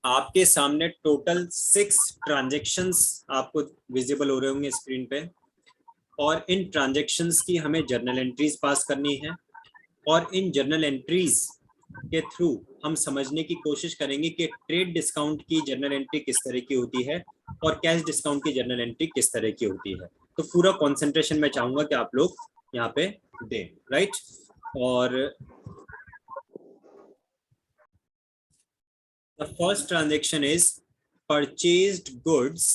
आपके सामने total 6 transactions आपको विजिबल हो रहे होंगे स्क्रीन पे, और इन ट्रांजेक्शन्स की हमें जर्नल एंट्रीज पास करनी है, और इन जर्नल एंट्रीज के थ्रू हम समझने की कोशिश करेंगे कि ट्रेड डिस्काउंट की जर्नल एंट्री किस तरह की होती है और कैश डिस्काउंट की जर्नल एंट्री किस तरह की होती है। तो पूरा कंसंट्रेशन मैं चाहूंगा कि आप लोग यहाँ पे दें, राइट। और the first transaction is purchased goods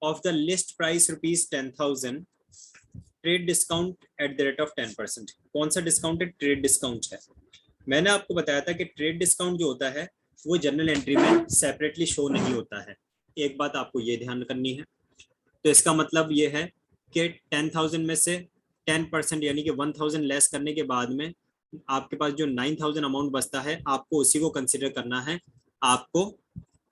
of the list price rupees 10,000, trade discount at the rate of 10%। कौन सा डिस्काउंट है? ट्रेड डिस्काउंट है। मैंने आपको बताया था कि ट्रेड डिस्काउंट जो होता है वो जर्नल एंट्री में सेपरेटली शो नहीं होता है। एक बात आपको ये ध्यान करनी है। तो इसका मतलब ये है कि 10,000 में से 10% यानी कि 1,000 लेस करने के बाद में आपके पास जो 9,000 अमाउंट बचता है आपको उसी को कंसिडर करना है। आपको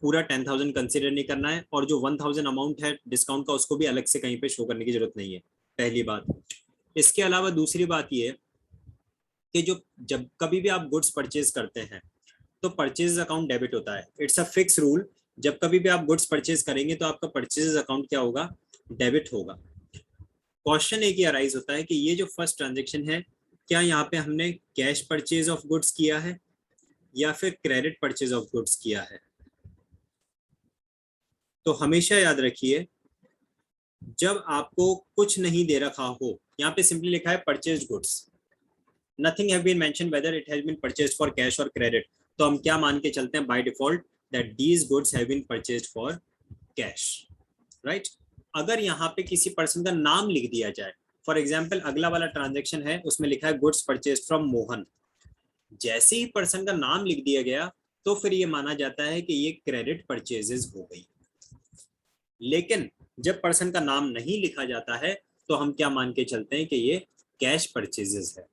पूरा 10,000 कंसिडर नहीं करना है, और जो 1,000 अमाउंट है डिस्काउंट का उसको भी अलग से कहीं पे शो करने की जरूरत नहीं है, पहली बात। इसके अलावा दूसरी बात ये कि जो जब कभी भी आप गुड्स परचेज करते हैं तो परचेज अकाउंट डेबिट होता है। It's a fix rule. जब कभी भी आप गुड्स परचेज करेंगे तो आपका परचेज अकाउंट क्या होगा? डेबिट होगा। क्वेश्चन एक ही अराइज होता है कि ये जो फर्स्ट ट्रांजेक्शन है, क्या यहाँ पे हमने कैश परचेज ऑफ गुड्स किया है या फिर क्रेडिट परचेज ऑफ गुड्स किया है? तो हमेशा याद रखिए, जब आपको कुछ नहीं दे रखा हो, यहाँ पे सिंपली लिखा है purchase goods, nothing have been mentioned whether it has been purchased for cash और क्रेडिट, तो हम क्या मान के चलते हैं by default that these goods have been purchased for cash, right. अगर यहाँ पे किसी पर्सन का नाम लिख दिया जाए, फॉर एग्जाम्पल अगला वाला ट्रांजेक्शन है उसमें लिखा है गुड्स परचेज फ्रॉम मोहन, जैसे ही पर्सन का नाम लिख दिया गया तो फिर ये माना जाता है कि ये क्रेडिट परचेजेस हो गई। लेकिन जब पर्सन का नाम नहीं लिखा जाता है तो हम क्या मान के चलते हैं कि ये कैश परचेजेस है,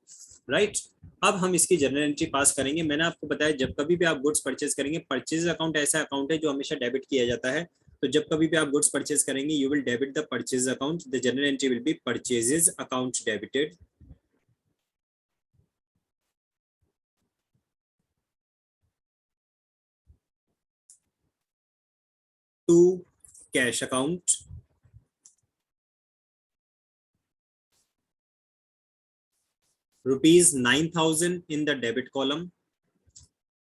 राइट। अब हम इसकी जर्नल एंट्री पास करेंगे। मैंने आपको बताया जब कभी भी आप गुड्स परचेज करेंगे, परचेज अकाउंट ऐसा अकाउंट है जो हमेशा डेबिट किया जाता है। तो जब कभी भी आप गुड्स परचेज करेंगे you will debit the purchase account, the journal entry will be purchases account debited to cash account rupees 9,000 in the debit column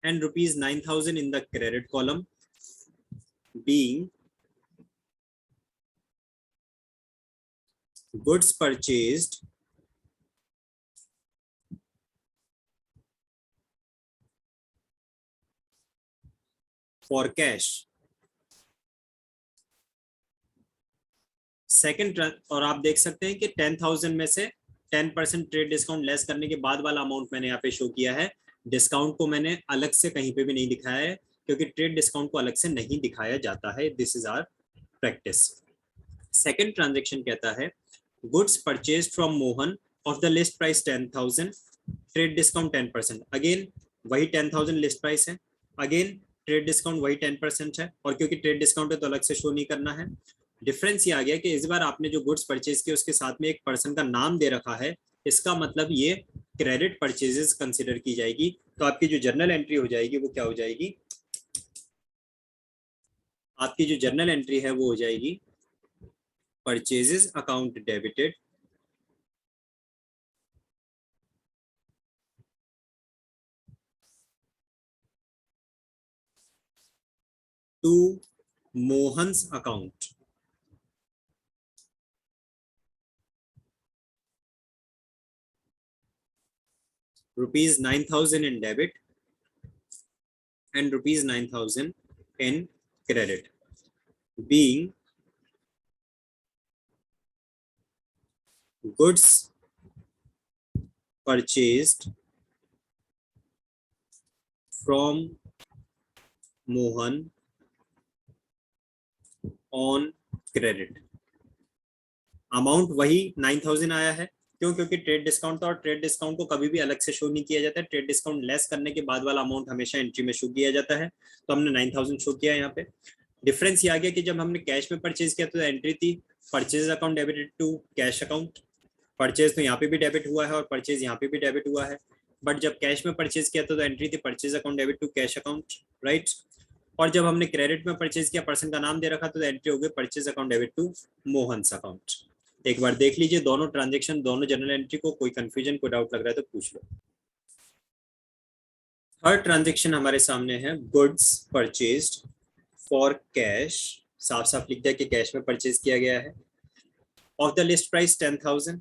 and rupees 9,000 in the credit column, being goods purchased for cash। Second, और आप देख सकते हैं कि 10,000 में से 10% trade discount less करने के बाद वाला अमाउंट मैंने यहाँ पे शो किया है। डिस्काउंट को मैंने अलग से कहीं पे भी नहीं दिखाया है क्योंकि ट्रेड डिस्काउंट को अलग से नहीं दिखाया जाता है। This is our practice. Second transaction कहता है goods purchase from Mohan off the list price 10,000, trade discount 10%। Again वही 10,000 लिस्ट प्राइस है, अगेन ट्रेड डिस्काउंट वही 10% है, और क्योंकि ट्रेड डिस्काउंट है तो अलग से शो नहीं करना है। डिफरेंस ये आ गया कि इस बार आपने जो गुड्स परचेज किए उसके साथ में एक पर्सन का नाम दे रखा है, इसका मतलब ये क्रेडिट परचेजेस कंसिडर की जाएगी। तो आपकी जो जर्नल एंट्री हो जाएगी वो क्या हो जाएगी? आपकी जो जर्नल एंट्री है वो हो जाएगी purchases account debited to Mohan's account, rupees 9,000 in debit and rupees 9,000 in credit, being goods purchased from Mohan on credit। Amount वही 9,000 आया है, क्यों? क्योंकि ट्रेड डिस्काउंट था और ट्रेड डिस्काउंट को कभी भी अलग से शो नहीं किया जाता है। ट्रेड डिस्काउंट लेस करने के बाद वाला अमाउंट हमेशा एंट्री में शो किया जाता है, तो हमने 9,000 शो किया यहाँ पे। डिफरेंस ये आ गया कि जब हमने कैश में परचेज किया तो एंट्री थी purchase account debited to cash account. Purchase तो यहाँ पे भी डेबिट हुआ है और परचेज यहाँ पे भी डेबिट हुआ है, बट जब कैश में परचेज किया था तो एंट्री थी purchase account debit to cash account, right. और जब हमने क्रेडिट में परचेज किया, पर्सन का नाम दे रखा, तो एंट्री हो गई purchase account debit to Mohan's account. एक बार देख लीजिए दोनों ट्रांजेक्शन, दोनों जनरल एंट्री को, कोई कंफ्यूजन, कोई डाउट लग रहा है तो पूछ लो। थर्ड ट्रांजेक्शन हमारे सामने है गुड्स परचेज्ड फॉर कैश, साफ साफ लिख दिया कि कैश में परचेज किया गया है, of the list price 10,000,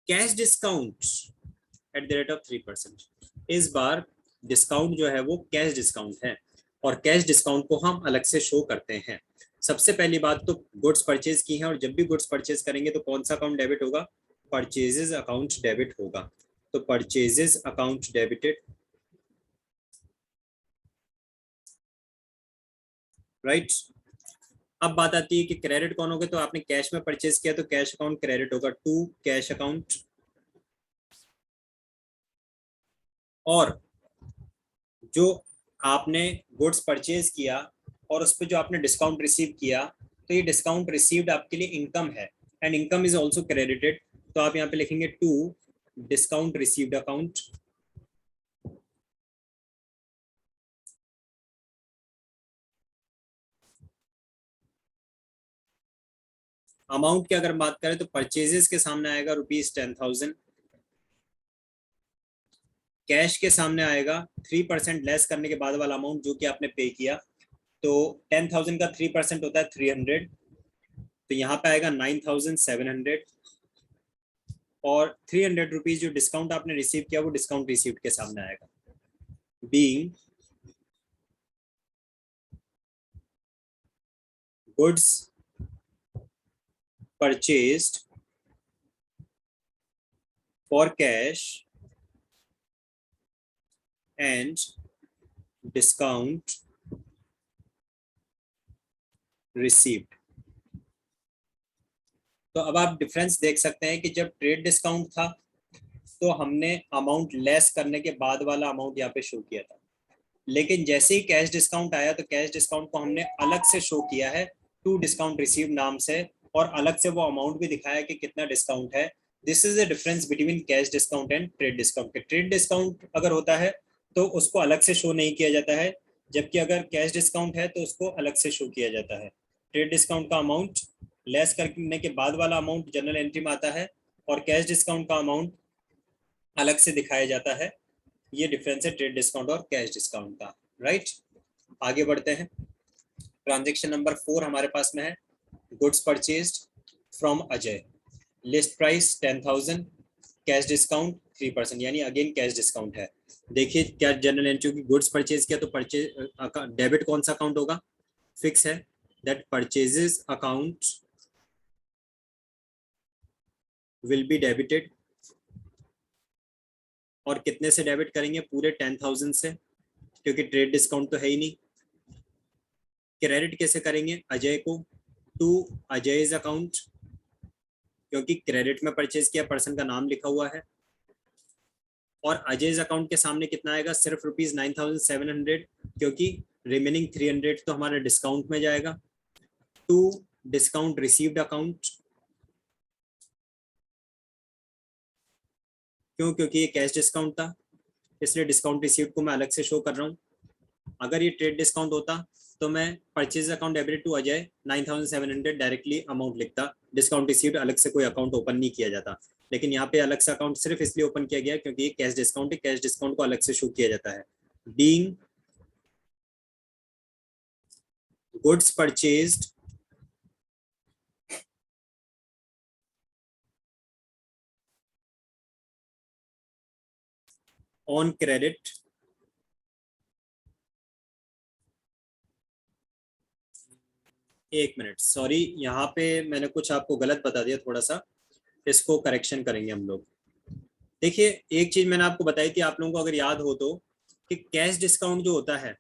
cash discount at the rate of 3%। इस बार डिस्काउंट जो है वो कैश डिस्काउंट है, और कैश डिस्काउंट को हम अलग से शो करते हैं। सबसे पहली बात तो गुड्स परचेज की है, और जब भी गुड्स परचेज करेंगे तो कौन सा अकाउंट डेबिट होगा, परचेजेस अकाउंट डेबिट होगा। तो परचेजेस अकाउंट डेबिटेड, राइट। अब बात आती है कि क्रेडिट कौन होगा, तो आपने कैश में परचेज किया तो कैश अकाउंट क्रेडिट होगा टू कैश अकाउंट, और जो आपने गुड्स परचेज किया और उस पर जो आपने डिस्काउंट रिसीव किया, तो ये डिस्काउंट रिसीव्ड आपके लिए इनकम है, and income is also credited. तो आप यहाँ पे लिखेंगे to discount received account, amount की अगर बात करें तो परचेजेस के सामने आएगा ₹10,000, कैश के सामने आएगा 3% लेस करने के बाद वाला अमाउंट जो कि आपने पे किया, तो 10,000 का 3% होता है 300, तो यहाँ पे आएगा 9,700, और 300 रुपीज जो डिस्काउंट आपने रिसीव किया वो डिस्काउंट रिसीव्ड के सामने आएगा, being goods purchased for cash and discount received. तो अब आप डिफरेंस देख सकते हैं कि जब ट्रेड डिस्काउंट था तो हमने अमाउंट लेस करने के बाद वाला अमाउंट यहाँ पे शो किया था, लेकिन जैसे ही कैश डिस्काउंट आया तो कैश डिस्काउंट को हमने अलग से शो किया है टू डिस्काउंट रिसीव नाम से, और अलग से वो अमाउंट भी दिखाया कि कितना डिस्काउंट है। This is the difference between cash discount and trade discount. Trade discount अगर होता है तो उसको अलग से शो नहीं किया जाता है, जबकि अगर कैश डिस्काउंट है तो उसको अलग से शो किया जाता है। ट्रेड डिस्काउंट का अमाउंट लेस करने के बाद वाला अमाउंट जनरल एंट्री में आता है, और कैश डिस्काउंट का अमाउंट अलग से दिखाया जाता है। ये डिफरेंस है ट्रेड डिस्काउंट और कैश डिस्काउंट का, राइट। आगे बढ़ते हैं। ट्रांजेक्शन नंबर 4 हमारे पास में है goods purchased from Ajay, list price 10,000, cash discount 3%, यानी अगेन कैश डिस्काउंट है। देखिए क्या जनरल एंट्री की गुड्स परचेज किया तो परचेज डेबिट कौन सा अकाउंट होगा, फिक्स है, that purchases account will be debited, और कितने से डेबिट करेंगे, पूरे 10,000 से, क्योंकि ट्रेड डिस्काउंट तो है ही नहीं। क्रेडिट कैसे करेंगे, अजय को टू अजय's अकाउंट, क्योंकि क्रेडिट में परचेज किया, पर्सन का नाम लिखा हुआ है, और अजय's अकाउंट के सामने कितना आएगा, सिर्फ ₹9,700, क्योंकि रिमेनिंग 300 तो हमारा डिस्काउंट में जाएगा। टू डिस्काउंट रिसीव्ड अकाउंट, क्यों, क्योंकि ये कैश डिस्काउंट था, इसलिए डिस्काउंट रिसीव्ड को मैं अलग से शो कर रहा हूँ। अगर ये ट्रेड डिस्काउंट होता तो मैं purchase account debit to Ajay 9,700 directly amount लिखता, डिस्काउंट रिसीव्ड अलग से कोई अकाउंट ओपन नहीं किया जाता। लेकिन यहाँ पे अलग से अकाउंट सिर्फ इसलिए ओपन किया गया क्योंकि ये कैश डिस्काउंट है, कैश डिस्काउंट को अलग से शो किया जाता है। Being goods purchased on credit एक मिनट, सॉरी, यहाँ पे मैंने कुछ आपको गलत बता दिया, थोड़ा सा इसको करेक्शन करेंगे हम लोग। देखिए एक चीज मैंने आपको बताई थी, आप लोगों को अगर याद हो तो, कि कैश डिस्काउंट जो होता है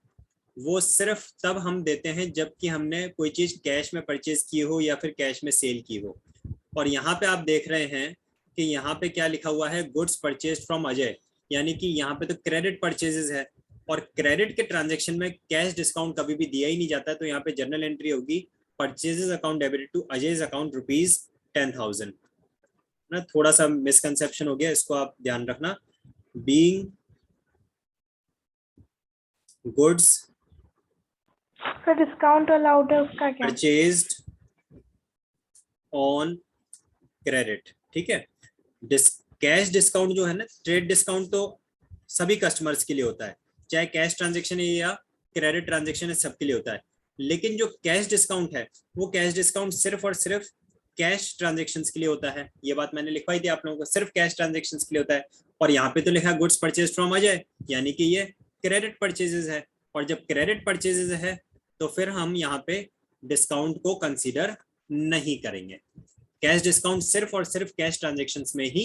वो सिर्फ तब हम देते हैं जबकि हमने कोई चीज कैश में परचेज की हो या फिर कैश में सेल की हो। और यहाँ पे आप देख रहे हैं कि यहाँ पे क्या लिखा हुआ है, गुड्स परचेज फ्रॉम अजय, यानी कि यहाँ पे तो क्रेडिट परचेजेस है, और क्रेडिट के ट्रांजेक्शन में कैश डिस्काउंट कभी भी दिया ही नहीं जाता है। तो यहाँ पे जर्नल एंट्री होगी purchases account debited to Ajay's account ₹10,000 ना। थोड़ा सा मिसकंसेप्शन हो गया, इसको आप ध्यान रखना। बीइंग गुड्स तो डिस्काउंट अलाउड है उसका क्या? परचेज्ड ऑन क्रेडिट, ठीक है। कैश डिस्काउंट जो है ना, ट्रेड डिस्काउंट तो सभी कस्टमर्स के लिए होता है, चाहे कैश ट्रांजेक्शन है या क्रेडिट ट्रांजेक्शन है, सबके लिए होता है। लेकिन जो कैश डिस्काउंट है, वो कैश डिस्काउंट सिर्फ और सिर्फ कैश ट्रांजेक्शन्स के लिए होता है। ये बात मैंने लिखवाई थी आप लोगों को, सिर्फ कैश ट्रांजेक्शन्स के लिए होता है। और यहाँ पे तो लिखा है गुड्स परचेज फ्रॉम अजय, यानी कि ये क्रेडिट परचेजेस है। और जब क्रेडिट परचेजेस है तो फिर हम यहाँ पे डिस्काउंट को कंसीडर नहीं करेंगे। कैश डिस्काउंट सिर्फ और सिर्फ कैश ट्रांजेक्शन्स में ही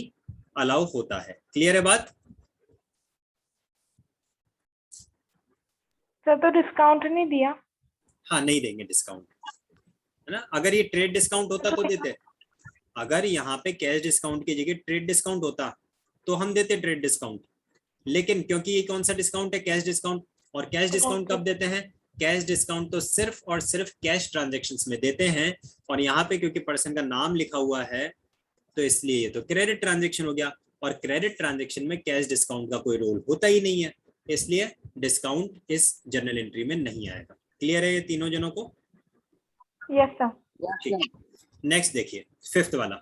अलाउ होता है। क्लियर है बात? सर तो डिस्काउंट नहीं दिया। हाँ, नहीं देंगे डिस्काउंट, है ना। अगर ये ट्रेड डिस्काउंट होता तो देते, अगर यहाँ पे कैश डिस्काउंट की जगह ट्रेड डिस्काउंट होता तो हम देते ट्रेड डिस्काउंट। लेकिन क्योंकि ये कौन सा डिस्काउंट है, कैश डिस्काउंट, और कैश डिस्काउंट कब देते हैं, कैश डिस्काउंट तो सिर्फ और सिर्फ कैश ट्रांजेक्शन्स में देते हैं। और यहाँ पे क्योंकि पर्सन का नाम लिखा हुआ है तो इसलिए ये तो क्रेडिट ट्रांजेक्शन हो गया, और क्रेडिट ट्रांजेक्शन में कैश डिस्काउंट का कोई रोल होता ही नहीं है, इसलिए डिस्काउंट इस जर्नल एंट्री में नहीं आएगा। क्लियर है ये तीनों जनों को? Yes sir. ठीक है, नेक्स्ट देखिए फिफ्थ वाला,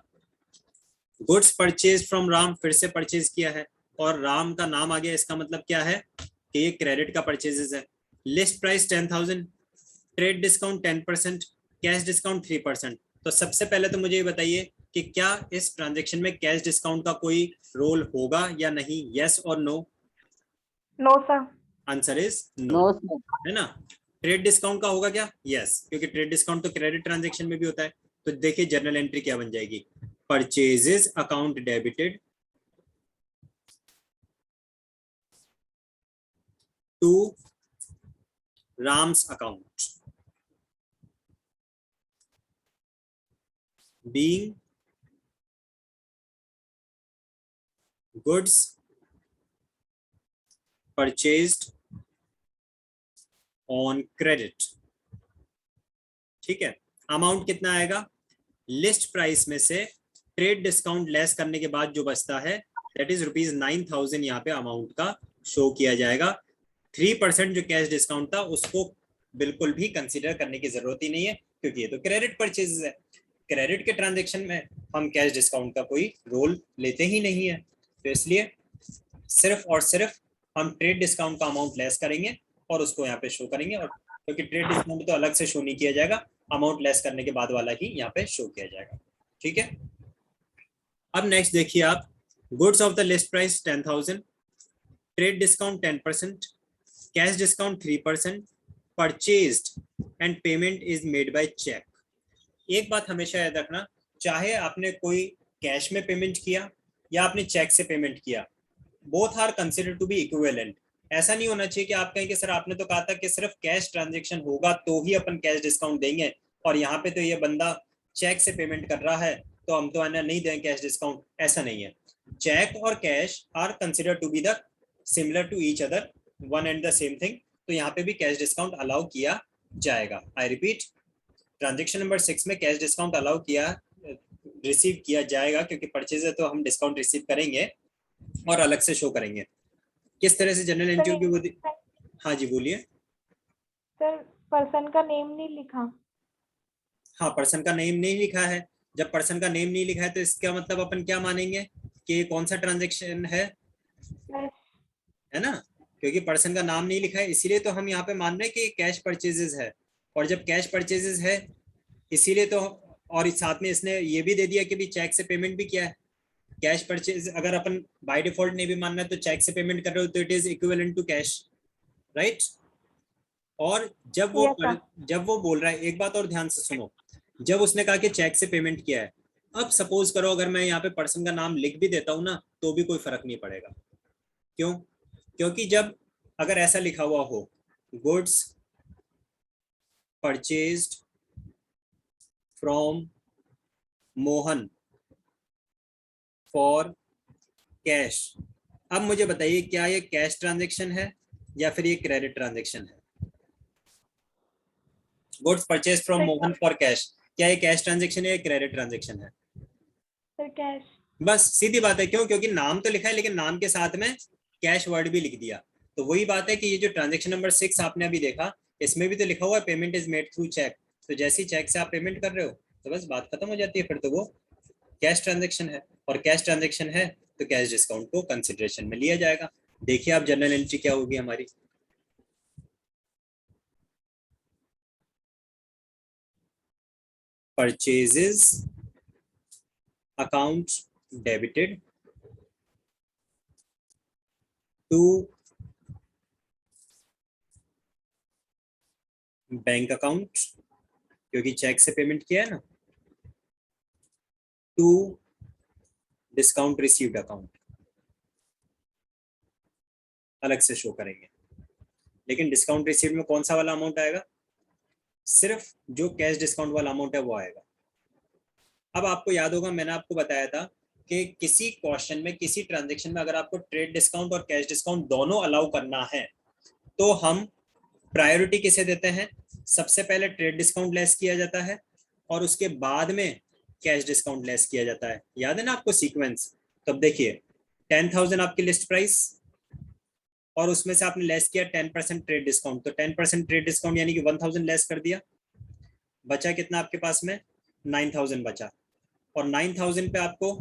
गुड्स परचेज फ्रॉम राम, फिर से परचेज किया है और राम का नाम आ गया, इसका मतलब क्या है कि ये क्रेडिट का परचेजेस है। List price 10,000, trade discount 10%, cash discount 3%। तो सबसे पहले तो मुझे ये बताइए कि क्या इस ट्रांजेक्शन में कैश डिस्काउंट का कोई रोल होगा या नहीं, यस और no? No sir. Answer is no, है ना। ट्रेड डिस्काउंट का होगा क्या? यस, क्योंकि ट्रेड डिस्काउंट तो क्रेडिट ट्रांजेक्शन में भी होता है। तो देखिए जर्नल एंट्री क्या बन जाएगी, purchases account debited to Ram's account being goods purchased on credit। ठीक है, अमाउंट कितना आएगा, लिस्ट प्राइस में से ट्रेड डिस्काउंट लेस करने के बाद जो बचता है दैट इज ₹9,000, यहाँ पे अमाउंट का शो किया जाएगा। 3% जो कैश डिस्काउंट था उसको बिल्कुल भी कंसीडर करने की जरूरत ही नहीं है, क्योंकि ये तो क्रेडिट परचेज है। क्रेडिट के ट्रांजेक्शन में हम कैश डिस्काउंट का कोई रोल लेते ही नहीं है, तो इसलिए सिर्फ और सिर्फ हम ट्रेड डिस्काउंट का अमाउंट लेस करेंगे और उसको यहाँ पे शो करेंगे। और क्योंकि ट्रेड डिस्काउंट तो अलग से शो नहीं किया जाएगा, अमाउंट लेस करने के बाद वाला ही यहाँ पे शो किया जाएगा। ठीक है, अब नेक्स्ट देखिए आप, goods of the list price 10,000, trade discount 10%, cash discount 3%, purchased and payment is made by cheque. एक बात हमेशा याद रखना, चाहे आपने कोई कैश में पेमेंट किया या आपने चेक से पेमेंट किया, both are considered to be equivalent. ऐसा नहीं होना चाहिए कि आप कहें कि सर आपने तो कहा था कि सिर्फ कैश ट्रांजेक्शन होगा तो ही अपन कैश डिस्काउंट देंगे, और यहाँ पे तो ये बंदा चेक से पेमेंट कर रहा है तो हम तो आना नहीं देंगे कैश डिस्काउंट। ऐसा नहीं है, चेक और cash are considered to be the similar to each other, one and the same thing. तो यहाँ पे भी कैश डिस्काउंट अलाउ किया जाएगा। आई रिपीट, ट्रांजेक्शन नंबर 6 में कैश डिस्काउंट अलाउ किया, रिसीव किया जाएगा, क्योंकि परचेज है तो हम डिस्काउंट रिसीव करेंगे और अलग से शो करेंगे। किस तरह से जनरल एंट्री की वो, हाँ जी बोलिए। सर पर्सन का नेम नहीं लिखा। हाँ, पर्सन का नेम नहीं लिखा है। जब पर्सन का नेम नहीं लिखा है तो इसका मतलब अपन क्या मानेंगे कि कौन सा ट्रांजेक्शन है ना, क्योंकि पर्सन का नाम नहीं लिखा है इसीलिए तो हम यहाँ पे मान रहे हैं कि कैश परचेजेस है। और जब कैश परचेजेस है इसीलिए तो, और साथ में इसने ये भी दे दिया कि भी चेक से पेमेंट भी किया है। कैश परचेज अगर अपन बाय डिफॉल्ट नहीं भी मानना है तो चेक से पेमेंट कर रहे हो तो it is equivalent to cash, right. और जब वो बोल रहा है, एक बात और ध्यान से सुनो, जब उसने कहा कि चेक से पेमेंट किया है, अब सपोज करो अगर मैं यहाँ पे पर्सन का नाम लिख भी देता हूँ ना तो भी कोई फर्क नहीं पड़ेगा। क्यों? क्योंकि जब अगर ऐसा लिखा हुआ हो, goods purchased from Mohan for cash, अब मुझे बताइए क्या ये कैश ट्रांजेक्शन है या फिर ये क्रेडिट ट्रांजेक्शन है? Goods purchase from Mohan for cash, क्या ये कैश ट्रांजेक्शन है या क्रेडिट ट्रांजेक्शन है? Sir cash. बस सीधी बात है। क्यों? क्योंकि नाम तो लिखा है लेकिन नाम के साथ में कैश वर्ड भी लिख दिया। तो वही बात है कि ये जो ट्रांजेक्शन नंबर 6 आपने अभी देखा, इसमें भी तो लिखा हुआ है payment is made through cheque, तो जैसे ही चेक से आप पेमेंट कर रहे हो तो बस बात खत्म हो जाती है, फिर तो वो कैश ट्रांजेक्शन है, और कैश ट्रांजेक्शन है तो कैश डिस्काउंट को कंसिडरेशन में लिया जाएगा। देखिए आप जर्नल एंट्री क्या होगी हमारी, purchases account debited to bank account, क्योंकि चेक से पेमेंट किया है ना, टू डिस्काउंट रिसीव्ड अकाउंट, अलग से शो करेंगे। लेकिन डिस्काउंट रिसीव्ड में कौन सा वाला अमाउंट आएगा, सिर्फ जो कैश डिस्काउंट वाला अमाउंट है वो आएगा। अब आपको याद होगा मैंने आपको बताया था कि किसी क्वेश्चन में, किसी ट्रांजेक्शन में अगर आपको ट्रेड डिस्काउंट और कैश डिस्काउंट दोनों अलाउ करना है तो हम प्रायोरिटी किसे देते हैं, सबसे पहले ट्रेड डिस्काउंट लेस किया जाता है और उसके बाद में कैश डिस्काउंट लेस किया जाता है। याद है ना आपको सीक्वेंस? तब देखिए 10,000 आपकी लिस्ट प्राइस और उसमें से आपने लेस किया 10% ट्रेड डिस्काउंट, तो 10% ट्रेड डिस्काउंट यानी कि 1,000 लेस कर दिया, बचा कितना आपके पास में 9,000 बचा, और 9,000 पे आपको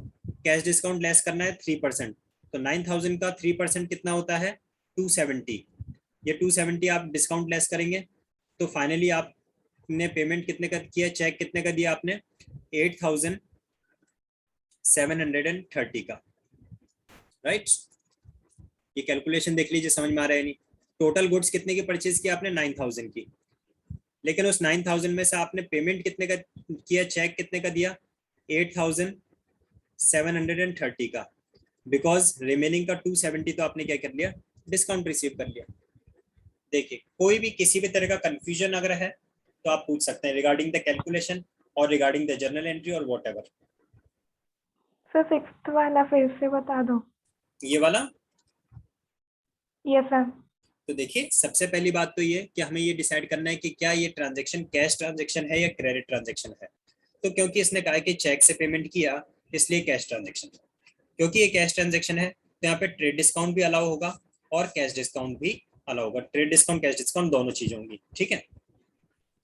कैश डिस्काउंट लेस करना है 3%, तो 9,000 का 3% कितना होता है 270। ये 270 आप डिस्काउंट लेस करेंगे तो फाइनली आपने पेमेंट कितने का किया, चेक कितने का दिया आपने 8,730 का, राइट। ये कैलकुलेशन देख लीजिए, समझ में आ रहा है नहीं? टोटल गुड्स कितने की परचेज किया आपने 9,000 की, लेकिन उस 9,000 में से आपने पेमेंट कितने का किया, चेक कितने का दिया 8,730 का, बिकॉज रिमेनिंग का 270 तो आपने क्या कर लिया, डिस्काउंट रिसीव कर लिया। देखिए कोई भी किसी भी तरह का कंफ्यूजन अगर है तो आप पूछ सकते हैं रिगार्डिंग द कैलकुलेशन और रिगार्डिंग द जर्नल एंट्री और व्हाटएवर। सर 6th वाला फिर से बता दो। ये वाला, यस सर। तो देखिए सबसे पहली बात तो ये कि हमें ये डिसाइड करना है कि क्या ये ट्रांजैक्शन कैश ट्रांजैक्शन है या क्रेडिट ट्रांजैक्शन है। तो क्योंकि इसने कहा कि चेक से पेमेंट किया इसलिए कैश ट्रांजैक्शन है, क्योंकि ये कैश ट्रांजैक्शन है तो यहाँ पे ट्रेड डिस्काउंट भी अलाउ होगा और कैश डिस्काउंट भी अलाउ होगा, ट्रेड डिस्काउंट कैश डिस्काउंट दोनों चीजें होंगी, ठीक है।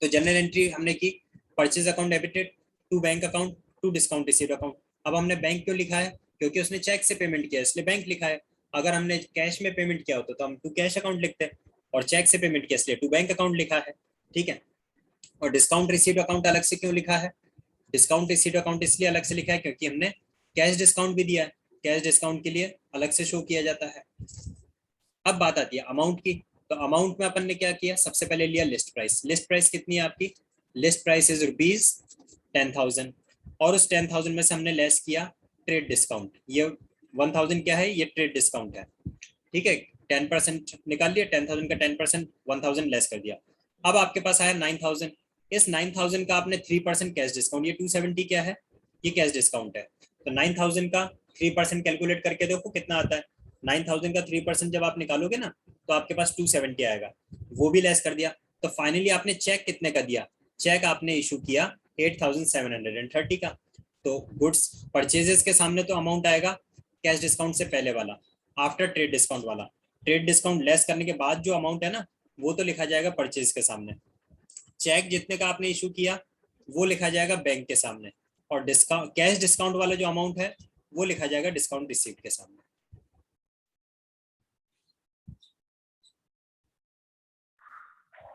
तो जनरल एंट्री हमने की, purchase account debited to bank account to discount received account. अब हमने बैंक क्यों लिखा है, क्योंकि उसने चेक से पेमेंट किया इसलिए बैंक लिखा है। अगर हमने कैश में पेमेंट किया होता तो हम टू कैश अकाउंट लिखते हैं, और चेक से पेमेंट किया इसलिए टू बैंक अकाउंट लिखा है, ठीक है। और डिस्काउंट रिसीव्ड अकाउंट अलग से क्यों लिखा है, डिस्काउंट रिसीव्ड अकाउंट इसलिए अलग से लिखा है क्योंकि हमने कैश डिस्काउंट भी दिया है, कैश डिस्काउंट के लिए अलग से शो किया जाता है। अब बात आती है अमाउंट की, तो अमाउंट में अपन ने क्या किया, सबसे पहले लिया लिस्ट प्राइस। लिस्ट प्राइस कितनी है आपकी, लिस्ट प्राइस इज ₹10,000, और उस 10,000 में से हमने लेस किया ट्रेड डिस्काउंट, ये 1,000 क्या है, ये ट्रेड डिस्काउंट है, ठीक है। 10% निकाल लिया, 10,000 का 10% 1,000 लेस कर दिया। अब आपके पास आया 9,000, इस 9,000 का आपने 3% कैश डिस्काउंट, ये 270 क्या है, ये कैश डिस्काउंट है, तो 9,000 का 3% कैलकुलेट करके देखो कितना आता है। 9,000 का 3% जब आप निकालोगे ना तो आपके पास 270 आएगा, वो भी लेस कर दिया। तो फाइनली आपने चेक कितने का दिया, चेक आपने इशू किया 8,730 का। तो गुड्स परचेजेस के सामने तो अमाउंट आएगा कैश डिस्काउंट से पहले वाला, आफ्टर ट्रेड डिस्काउंट वाला। ट्रेड डिस्काउंट लेस करने के बाद जो अमाउंट है ना वो तो लिखा जाएगा परचेज के सामने। चेक जितने का आपने इशू किया वो लिखा जाएगा बैंक के सामने, और डिस्काउंट कैश डिस्काउंट वाला जो अमाउंट है वो लिखा जाएगा डिस्काउंट रिसीव्ड के सामने।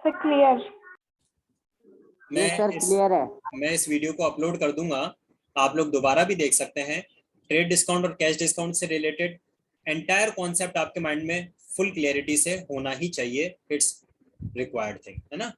Sir clear. मैं इस वीडियो को अपलोड कर दूंगा, आप लोग दोबारा भी देख सकते हैं। ट्रेड डिस्काउंट और कैश डिस्काउंट से रिलेटेड एंटायर कॉन्सेप्ट आपके माइंड में फुल क्लियरिटी से होना ही चाहिए, इट्स रिक्वायर्ड थिंग, है ना।